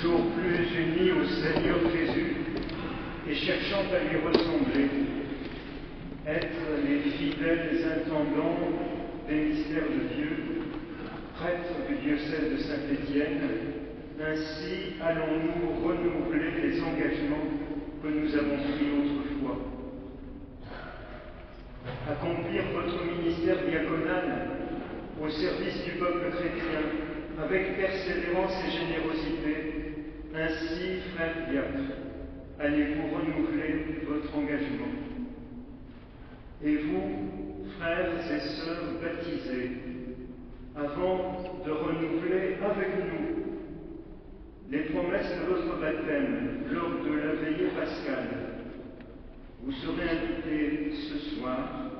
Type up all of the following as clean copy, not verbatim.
toujours plus unis au Seigneur Jésus et cherchant à lui ressembler, être les fidèles intendants des mystères de Dieu, prêtres du diocèse de Saint-Étienne, ainsi allons-nous renouveler les engagements que nous avons pris autrefois. Accomplir votre ministère diaconal au service du peuple chrétien avec persévérance et générosité, ainsi, frères diacres, allez-vous renouveler votre engagement. Et vous, frères et sœurs baptisés, avant de renouveler avec nous les promesses de votre baptême lors de la veillée pascale, vous serez invités ce soir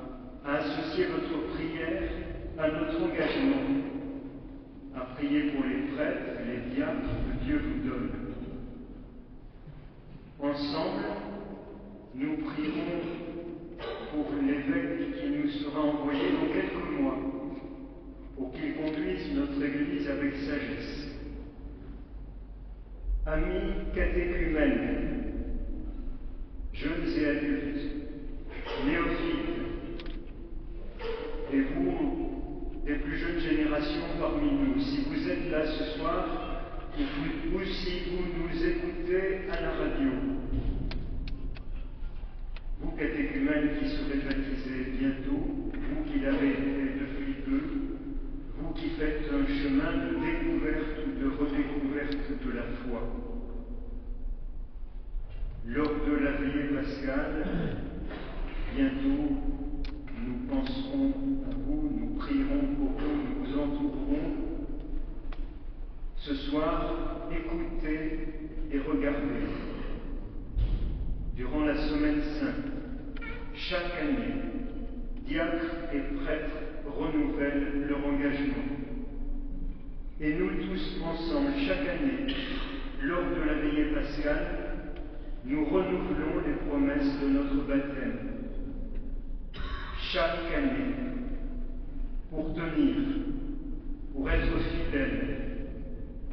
à associer votre prière à notre engagement, à prier pour les prêtres et les diacres que Dieu vous donne. Ensemble, nous prierons pour l'évêque qui nous sera envoyé dans quelques mois, pour qu'il conduise notre Église avec sagesse. Amis catéchumènes, jeunes et adultes, néophytes, et vous, des plus jeunes générations parmi nous, si vous êtes là ce soir, ou si vous nous écoutez à la radio, vous catéchumènes qui serez baptisés bientôt, vous qui l'avez été depuis peu, vous qui faites un chemin de découverte ou de redécouverte de la foi. Lors de la veillée pascale, bientôt, nous penserons à vous, nous prierons pour vous, nous vous entourerons. Ce soir, écoutez et regardez. Durant la Semaine Sainte, chaque année, diacres et prêtres renouvellent leur engagement. Et nous tous ensemble, chaque année, lors de la veillée pascale, nous renouvelons les promesses de notre baptême. Chaque année, pour tenir, pour être fidèle,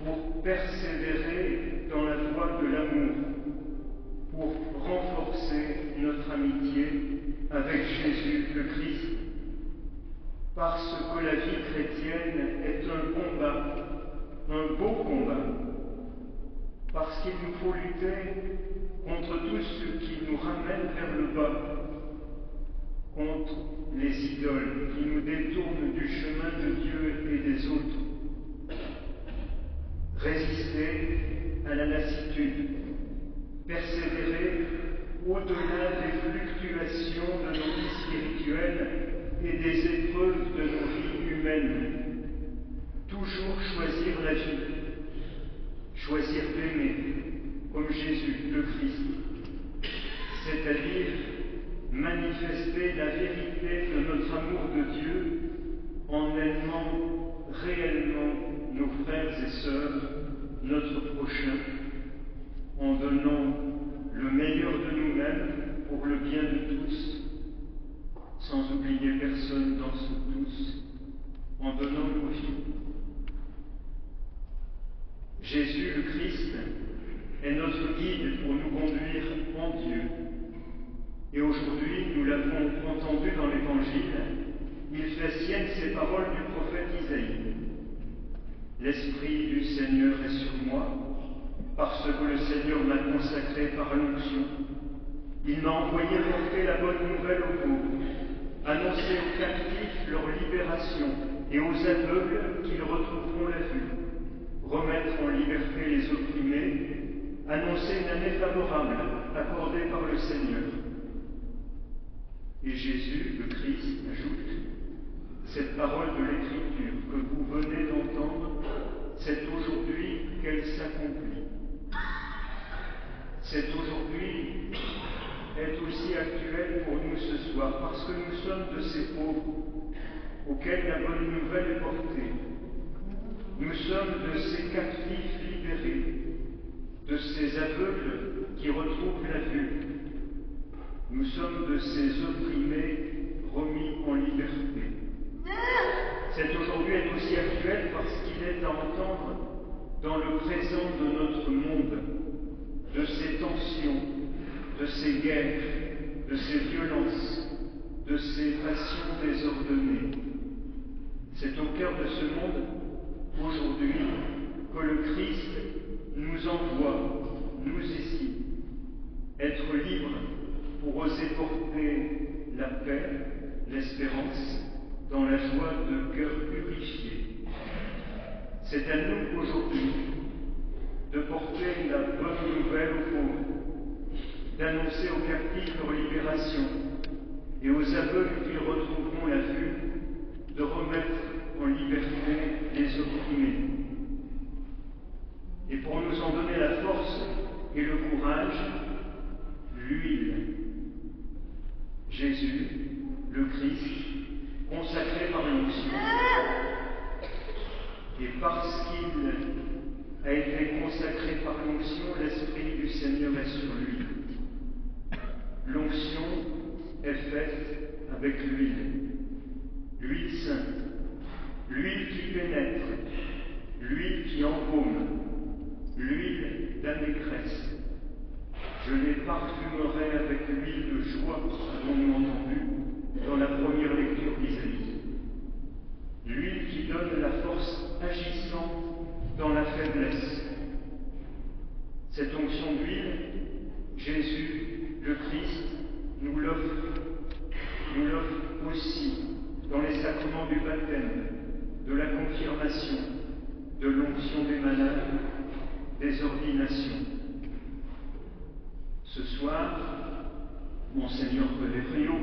pour persévérer dans la voie de l'amour, pour renforcer notre amitié avec Jésus le Christ. Parce que la vie chrétienne est un combat, un beau combat, parce qu'il nous faut lutter contre tout ce qui nous ramène vers le bas, contre les idoles qui nous détournent du chemin de Dieu et des autres. Résister à la lassitude, persévérer au-delà des fluctuations de nos vies spirituelles et des épreuves de nos vies humaines. Toujours choisir la vie, choisir d'aimer comme Jésus le Christ, c'est-à-dire manifester la vérité de notre amour de Dieu en aimant réellement nos frères et sœurs, notre prochain, en donnant le meilleur de nous-mêmes pour le bien de tous, sans oublier personne dans ce tous, en donnant nos vies. Jésus le Christ est notre guide pour nous conduire en Dieu. Et aujourd'hui, nous l'avons entendu dans l'Évangile, il fait sienne ces paroles du prophète Isaïe. L'Esprit du Seigneur est sur moi, parce que le Seigneur m'a consacré par l'onction. Il m'a envoyé porter la bonne nouvelle aux pauvres, annoncer aux captifs leur libération et aux aveugles qu'ils retrouveront la vue, remettre en liberté les opprimés, annoncer une année favorable accordée par le Seigneur. Et Jésus, le Christ, ajoute: cette parole de l'Écriture que vous venez d'entendre, c'est aujourd'hui qu'elle s'accomplit. Cet aujourd'hui est aussi actuel pour nous ce soir, parce que nous sommes de ces pauvres auxquels la bonne nouvelle est portée. Nous sommes de ces captifs libérés, de ces aveugles qui retrouvent la vue. Nous sommes de ces opprimés remis en liberté. Cet aujourd'hui est aussi actuel parce qu'il est à entendre dans le présent de notre monde, de ses tensions, de ses guerres, de ses violences, de ses passions désordonnées. C'est au cœur de ce monde, aujourd'hui, que le Christ nous envoie, nous ici, être libres pour oser porter la paix, l'espérance, dans la joie de cœur purifié. C'est à nous aujourd'hui de porter la bonne nouvelle aux pauvres, d'annoncer aux captifs leur libération et aux aveugles qui retrouveront la vue, de remettre en liberté les opprimés. Et pour nous en donner la force et le courage, l'huile. Jésus, le Christ, consacré par l'onction. Et parce qu'il a été consacré par l'onction, l'Esprit du Seigneur est sur lui. L'onction est faite avec l'huile. L'huile sainte, l'huile qui pénètre, l'huile qui embaume, l'huile d'allégresse. Je les parfumerai avec l'huile de joie, avons-nous entendu dans la première lecture d'Isaïe. L'huile qui donne la force agissante dans la faiblesse. Cette onction d'huile, Jésus, le Christ, nous l'offre aussi dans les sacrements du baptême, de la confirmation, de l'onction des malades, des ordinations. Ce soir, Monseigneur Pellegrino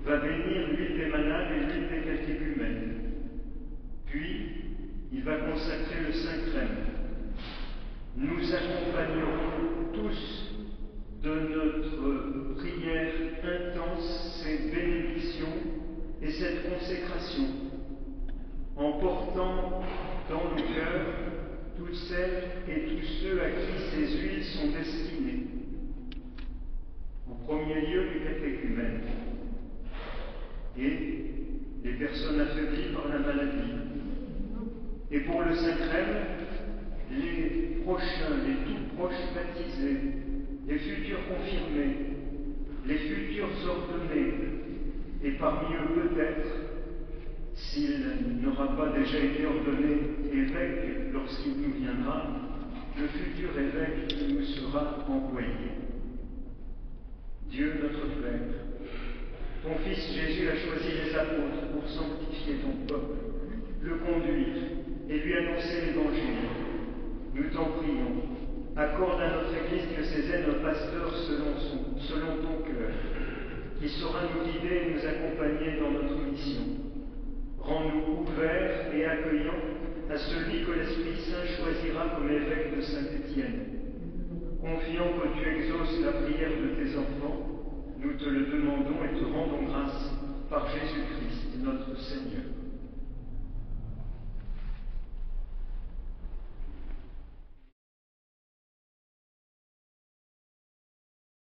va bénir l'huile des malades et l'huile des catéchumènes. Puis, il va consacrer le Saint Crème. Nous accompagnerons tous de notre prière intense ces bénédictions et cette consécration, en portant dans nos cœurs toutes celles et tous ceux à qui ces huiles sont destinées. En premier lieu, les catéchumènes et les personnes affaiblies par la maladie. Et pour le Saint Crème, les prochains, les tout proches baptisés, les futurs confirmés, les futurs ordonnés, et parmi eux peut-être, s'il n'aura pas déjà été ordonné évêque lorsqu'il nous viendra, le futur évêque qui nous sera envoyé. Dieu notre Père, ton Fils Jésus a choisi les apôtres pour sanctifier ton peuple, le conduire et lui annoncer l'Évangile. Nous t'en prions, accorde à notre Église que ses aides un pasteur selon ton cœur, qui saura nous guider et nous accompagner dans notre mission. Rends-nous ouverts et accueillants à celui que l'Esprit Saint choisira comme évêque de Saint-Étienne. Confiant que tu exauces la prière de tes enfants, nous te le demandons et te rendons grâce par Jésus-Christ, notre